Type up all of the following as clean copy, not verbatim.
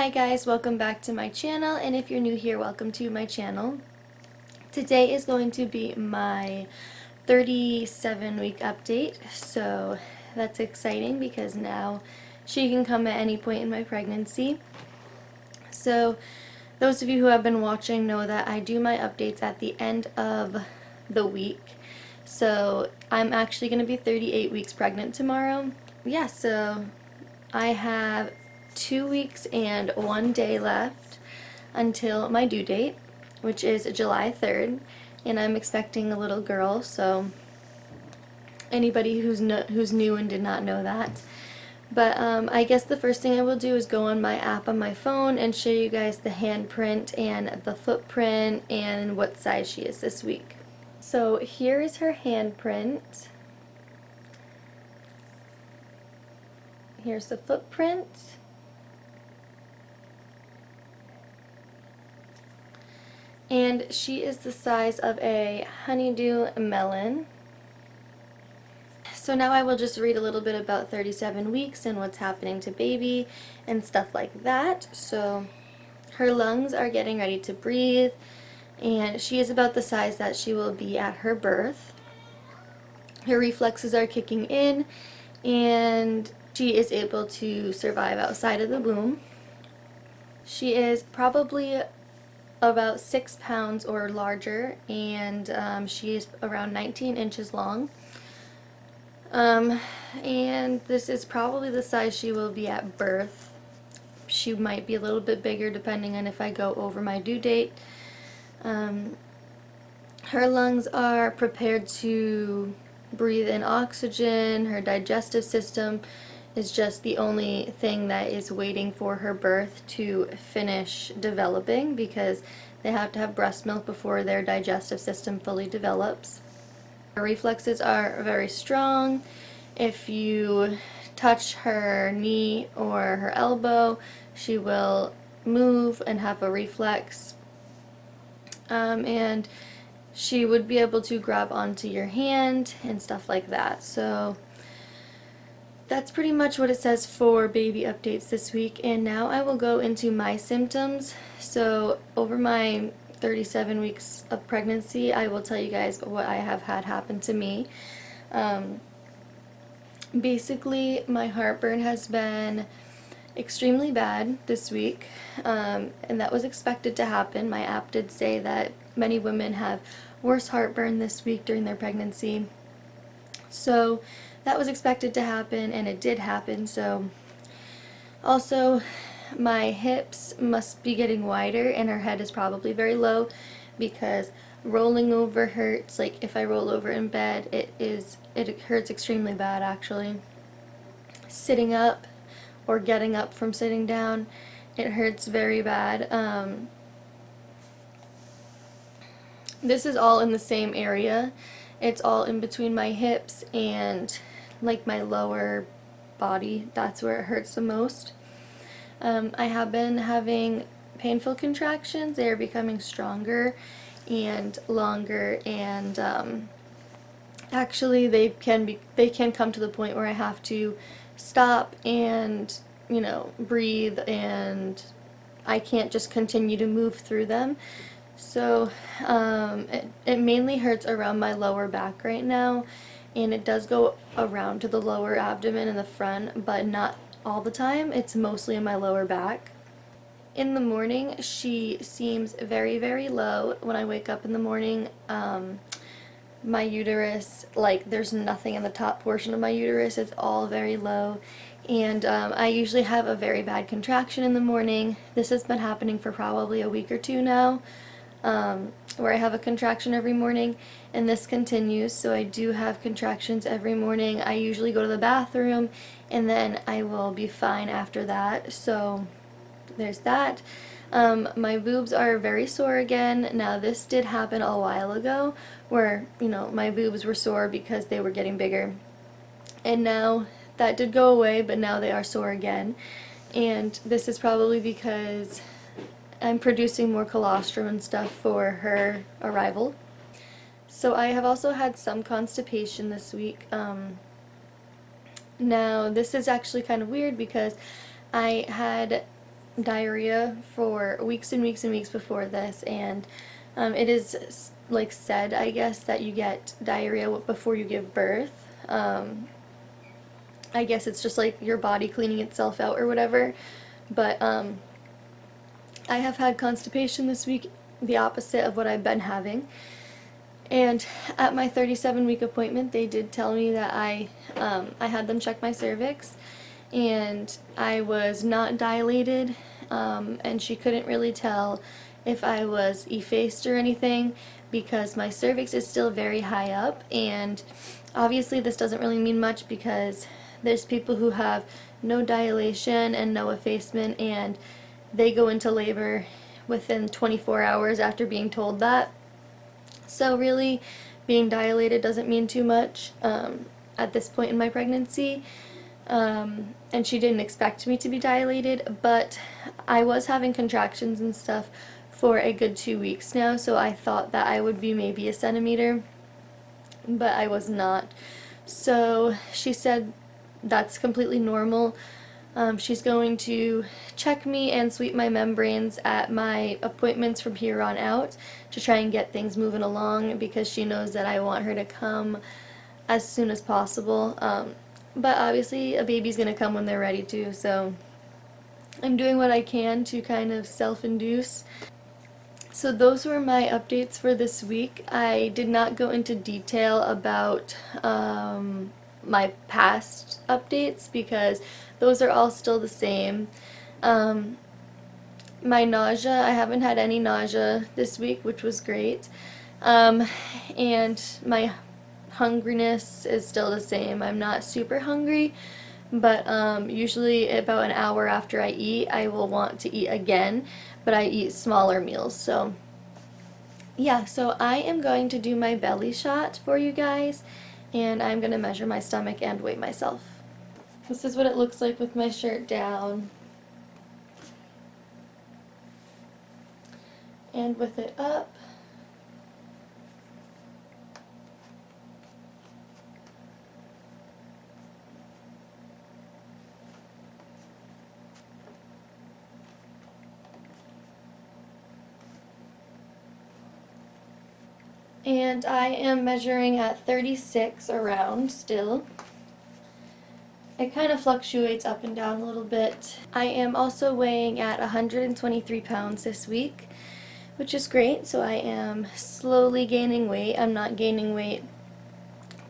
Hi guys, welcome back to my channel, and if you're new here, welcome to my channel. Today is going to be my 37-week update, so that's exciting because now she can come at any point in my pregnancy. So those of you who have been watching know that I do my updates at the end of the week. So I'm actually going to be 38 weeks pregnant tomorrow. Yeah, so I have 2 weeks and 1 day left until my due date, which is July 3rd, and I'm expecting a little girl, so anybody who's new and did not know that. But I guess the first thing I will do is go on my app on my phone and show you guys the handprint and the footprint and what size she is this week. So here is her handprint. Here's the footprint. And she is the size of a honeydew melon. So now I will just read a little bit about 37 weeks and what's happening to baby and stuff like that. So her lungs are getting ready to breathe, and she is about the size that she will be at her birth. Her reflexes are kicking in, and she is able to survive outside of the womb. She is probably about 6 pounds or larger, and she is around 19 inches long. And this is probably the size she will be at birth. She might be a little bit bigger depending on if I go over my due date. Her lungs are prepared to breathe in oxygen. Her digestive system is just the only thing that is waiting for her birth to finish developing, because they have to have breast milk before their digestive system fully develops. Her reflexes are very strong. If you touch her knee or her elbow, she will move and have a reflex. And she would be able to grab onto your hand and stuff like that. So that's pretty much what it says for baby updates this week, and now I will go into my symptoms. So over my 37 weeks of pregnancy, I will tell you guys what I have had happen to me. Basically, my heartburn has been extremely bad this week, and that was expected to happen. My app did say that many women have worse heartburn this week during their pregnancy. So that was expected to happen, and it did happen. So also, my hips must be getting wider, and her head is probably very low because rolling over hurts. Like if I roll over in bed, it hurts extremely bad actually. Sitting up or getting up from sitting down, it hurts very bad. This is all in the same area. It's all in between my hips and like my lower body. That's where it hurts the most. I have been having painful contractions. They are becoming stronger and longer, and actually they can come to the point where I have to stop and breathe, and I can't just continue to move through them. So it mainly hurts around my lower back right now, and it does go around to the lower abdomen and the front, but not all the time. It's mostly in my lower back. In the morning, she seems very, very low. When I wake up in the morning, my uterus, like there's nothing in the top portion of my uterus. It's all very low. And I usually have a very bad contraction in the morning. This has been happening for probably a week or two now, where I have a contraction every morning, and this continues. So I do have contractions every morning. I usually go to the bathroom, and then I will be fine after that. So there's that. My boobs are very sore again. Now this did happen a while ago where, my boobs were sore because they were getting bigger. And now that did go away, but now they are sore again. And this is probably because I'm producing more colostrum and stuff for her arrival. So I have also had some constipation this week. Now this is actually kind of weird because I had diarrhea for weeks and weeks and weeks before this, and it is like said, I guess, that you get diarrhea before you give birth. I guess it's just like your body cleaning itself out or whatever, but I have had constipation this week, the opposite of what I've been having. And at my 37-week appointment, they did tell me that I had them check my cervix, and I was not dilated, and she couldn't really tell if I was effaced or anything because my cervix is still very high up, and obviously this doesn't really mean much because there's people who have no dilation and no effacement, and they go into labor within 24 hours after being told that. So really, being dilated doesn't mean too much at this point in my pregnancy. And she didn't expect me to be dilated, but I was having contractions and stuff for a good 2 weeks now, so I thought that I would be maybe a centimeter, but I was not. So she said that's completely normal. She's going to check me and sweep my membranes at my appointments from here on out to try and get things moving along because she knows that I want her to come as soon as possible. But obviously a baby's going to come when they're ready to, so I'm doing what I can to kind of self-induce. So those were my updates for this week. I did not go into detail about my past updates because those are all still the same. My nausea, I haven't had any nausea this week, which was great. And my hungriness is still the same. I'm not super hungry, but usually about an hour after I eat, I will want to eat again, but I eat smaller meals. So yeah, so I am going to do my belly shot for you guys, and I'm going to measure my stomach and weigh myself. This is what it looks like with my shirt down. And with it up. And I am measuring at 36 around still. It kind of fluctuates up and down a little bit. I am also weighing at 123 pounds this week, which is great. So I am slowly gaining weight. I'm not gaining weight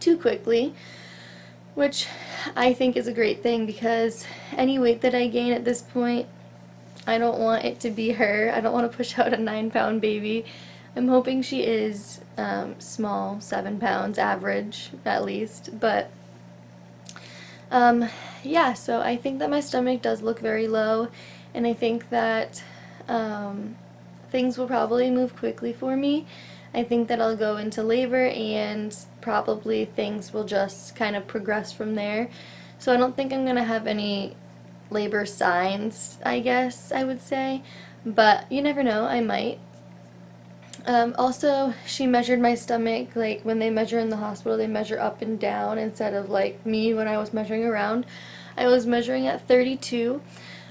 too quickly, which I think is a great thing because any weight that I gain at this point, I don't want it to be her. I don't want to push out a 9-pound baby. I'm hoping she is small, 7 pounds average at least, but yeah, so I think that my stomach does look very low, and I think that things will probably move quickly for me. I think that I'll go into labor and probably things will just kind of progress from there. So I don't think I'm going to have any labor signs, I guess I would say, but you never know, I might. Also, she measured my stomach, like when they measure in the hospital, they measure up and down instead of like me when I was measuring around. I was measuring at 32.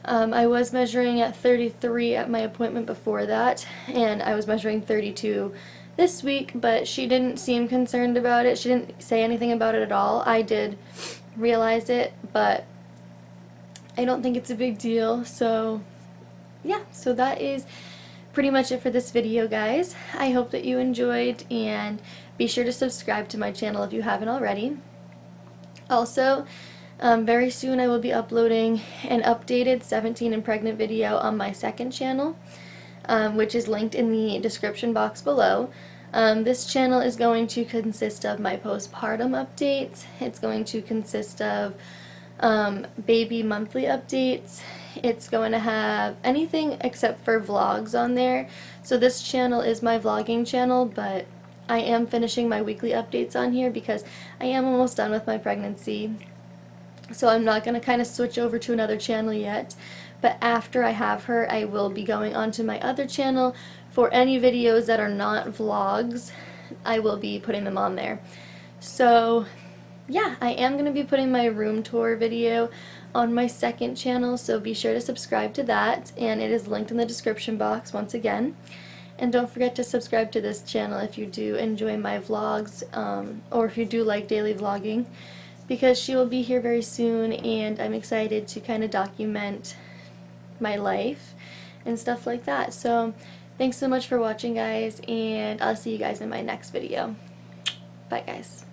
I was measuring at 33 at my appointment before that, and I was measuring 32 this week, but she didn't seem concerned about it. She didn't say anything about it at all. I did realize it, but I don't think it's a big deal. So yeah, so that is pretty much it for this video, guys. I hope that you enjoyed, and be sure to subscribe to my channel if you haven't already. Also, very soon I will be uploading an updated 17 and pregnant video on my second channel, which is linked in the description box below. This channel is going to consist of my postpartum updates. It's going to consist of baby monthly updates. It's going to have anything except for vlogs on there. So this channel is my vlogging channel, but I am finishing my weekly updates on here because I am almost done with my pregnancy. So I'm not going to kind of switch over to another channel yet. But after I have her, I will be going on to my other channel for any videos that are not vlogs. I will be putting them on there. So yeah, I am going to be putting my room tour video on my second channel, so be sure to subscribe to that, and it is linked in the description box once again. And don't forget to subscribe to this channel if you do enjoy my vlogs, or if you do like daily vlogging, because she will be here very soon, and I'm excited to kind of document my life and stuff like that. So thanks so much for watching, guys, and I'll see you guys in my next video. Bye, guys.